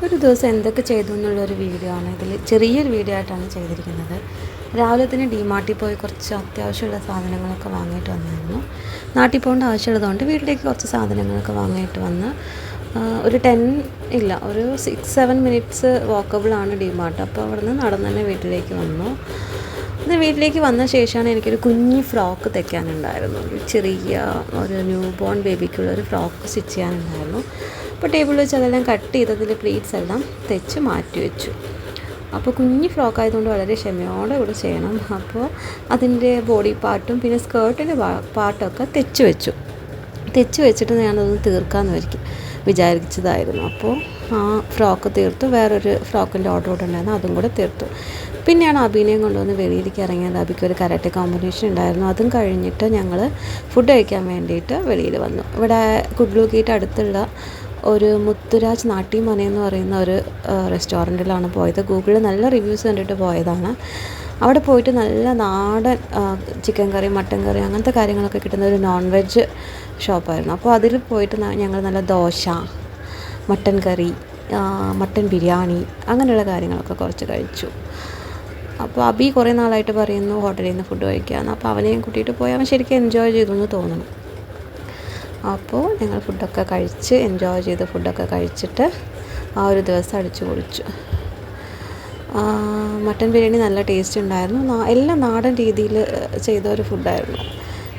ഒരു ദിവസം എന്തൊക്കെ ചെയ്തു എന്നുള്ളൊരു വീഡിയോ ആണ് ഇതിൽ. ചെറിയൊരു വീഡിയോ ആയിട്ടാണ് ചെയ്തിരിക്കുന്നത്. രാവിലെ തന്നെ ഡിമാർട്ടിൽ പോയി കുറച്ച് അത്യാവശ്യമുള്ള സാധനങ്ങളൊക്കെ വാങ്ങിയിട്ട് വന്നായിരുന്നു. നാട്ടിൽ പോകേണ്ട ആവശ്യമുള്ളതുകൊണ്ട് വീട്ടിലേക്ക് കുറച്ച് സാധനങ്ങളൊക്കെ വാങ്ങിയിട്ട് വന്ന് ഒരു 6-7 മിനിറ്റ്സ് വാക്കബിളാണ് ഡിമാർട്ട്. അപ്പോൾ അവിടെ നിന്ന് നടന്ന് തന്നെ വീട്ടിലേക്ക് വന്നു. ഇത് വീട്ടിലേക്ക് വന്ന ശേഷമാണ് എനിക്കൊരു കുഞ്ഞ് ഫ്രോക്ക് തയ്ക്കാനുണ്ടായിരുന്നു. ഒരു ന്യൂ ബോൺ ബേബിക്കുള്ളൊരു ഫ്രോക്ക് സ്റ്റിച്ച് ചെയ്യാനുണ്ടായിരുന്നു. അപ്പോൾ ടേബിളിൽ വെച്ച് അതെല്ലാം കട്ട് ചെയ്തതിൽ പ്ലീറ്റ്സ് എല്ലാം തെച്ച് മാറ്റി വെച്ചു. അപ്പോൾ കുഞ്ഞ് ഫ്രോക്ക് ആയതുകൊണ്ട് വളരെ ക്ഷമയോടെ ഇവിടെ ചെയ്യണം. അപ്പോൾ അതിൻ്റെ ബോഡി പാർട്ടും പിന്നെ സ്കേർട്ടിൻ്റെ പാർട്ടൊക്കെ തെച്ച് വെച്ചിട്ട് ഞാനതൊന്ന് തീർക്കാമെന്ന് വിചാരിച്ചതായിരുന്നു. അപ്പോൾ ആ ഫ്രോക്ക് തീർത്തു. വേറൊരു ഫ്രോക്കിൻ്റെ ഓർഡർ ഉണ്ടായിരുന്നു, അതും കൂടെ തീർത്തു. പിന്നെയാണ് അബീനെയും കൊണ്ടുവന്ന് വെളിയിലേക്ക് ഇറങ്ങിയത്. അബിക്ക് ഒരു കരാട്ടെ കോമ്പറ്റീഷൻ ഉണ്ടായിരുന്നു. അതും കഴിഞ്ഞിട്ട് ഞങ്ങൾ ഫുഡ് കഴിക്കാൻ വേണ്ടിയിട്ട് വെളിയിൽ വന്നു. ഇവിടെ കുഡ്ലൂക്കിയിട്ട് അടുത്തുള്ള ഒരു മുത്തുരാജ് നാട്ടിമന എന്ന് പറയുന്ന ഒരു റെസ്റ്റോറൻറ്റിലാണ് പോയത്. ഗൂഗിളിൽ നല്ല റിവ്യൂസ് കണ്ടിട്ട് പോയതാണ്. അവിടെ പോയിട്ട് നല്ല നാടൻ ചിക്കൻ കറി, മട്ടൻ കറി അങ്ങനത്തെ കാര്യങ്ങളൊക്കെ കിട്ടുന്ന ഒരു നോൺ വെജ് ഷോപ്പായിരുന്നു. അപ്പോൾ അതിൽ പോയിട്ട് ഞങ്ങൾ നല്ല ദോശ, മട്ടൻ കറി, മട്ടൻ ബിരിയാണി അങ്ങനെയുള്ള കാര്യങ്ങളൊക്കെ കുറച്ച് കഴിച്ചു. അപ്പോൾ അബി കുറേ നാളായിട്ട് പറയുന്നു ഹോട്ടലിൽ നിന്ന് ഫുഡ് കഴിക്കാമെന്ന്. അപ്പോൾ അവനെയും കൂട്ടിയിട്ട് പോയി അവൻ ശരിക്കും എൻജോയ് ചെയ്തു എന്ന് തോന്നുന്നു. അപ്പോൾ ഞങ്ങൾ ഫുഡൊക്കെ കഴിച്ച് എൻജോയ് ചെയ്ത് ഫുഡൊക്കെ കഴിച്ചിട്ട് ആ ഒരു ദിവസം അടിച്ചു പൊളിച്ചു. മട്ടൻ ബിരിയാണി നല്ല ടേസ്റ്റ് ഉണ്ടായിരുന്നു. എല്ലാം നാടൻ രീതിയിൽ ചെയ്ത ഒരു ഫുഡായിരുന്നു.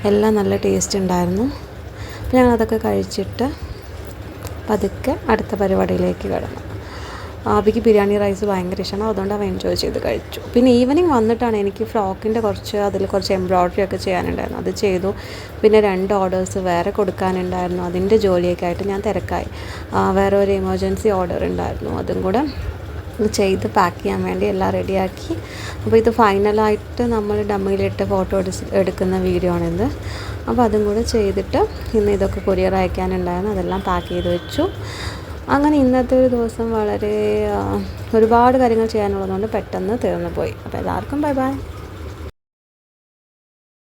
എല്ലാം നല്ല ടേസ്റ്റ് ഉണ്ടായിരുന്നു. അപ്പോൾ ഞങ്ങളതൊക്കെ കഴിച്ചിട്ട് പതുക്കെ അടുത്ത പരിപാടിയിലേക്ക് കടന്നു. അബിക്ക് ബിരിയാണി റൈസ് ഭയങ്കര ഇഷ്ടമാണ്, അതുകൊണ്ട് അവൻ എൻജോയ് ചെയ്ത് കഴിച്ചു. പിന്നെ ഈവനിങ് വന്നിട്ടാണ് എനിക്ക് ഫ്രോക്കിൻ്റെ അതിൽ കുറച്ച് എംബ്രോയ്ഡറി ഒക്കെ ചെയ്യാനുണ്ടായിരുന്നു, അത് ചെയ്തു. പിന്നെ 2 ഓർഡേഴ്സ് വേറെ കൊടുക്കാനുണ്ടായിരുന്നു, അതിൻ്റെ ജോലിയൊക്കെ ആയിട്ട് ഞാൻ തിരക്കായി. വേറെ ഒരു എമർജൻസി ഓർഡർ ഉണ്ടായിരുന്നു, അതും കൂടെ ചെയ്ത് പാക്ക് ചെയ്യാൻ വേണ്ടി എല്ലാം റെഡിയാക്കി. അപ്പോൾ ഇത് ഫൈനലായിട്ട് നമ്മൾ ഡമ്മിയിലിട്ട് ഫോട്ടോ എടുക്കുന്ന വീഡിയോ ആണിത്. അപ്പോൾ അതും കൂടെ ചെയ്തിട്ട് ഇന്ന് ഇതൊക്കെ കൊറിയർ അയക്കാനുണ്ടായിരുന്നു, അതെല്ലാം പാക്ക് ചെയ്ത് വെച്ചു. അങ്ങനെ ഇന്നത്തെ ഒരു ദിവസം വളരെ ഒരുപാട് കാര്യങ്ങൾ ചെയ്യാനുള്ളതുകൊണ്ട് പെട്ടെന്ന് തീർന്നു പോയി. അപ്പോൾ എല്ലാവർക്കും ബൈ ബൈ.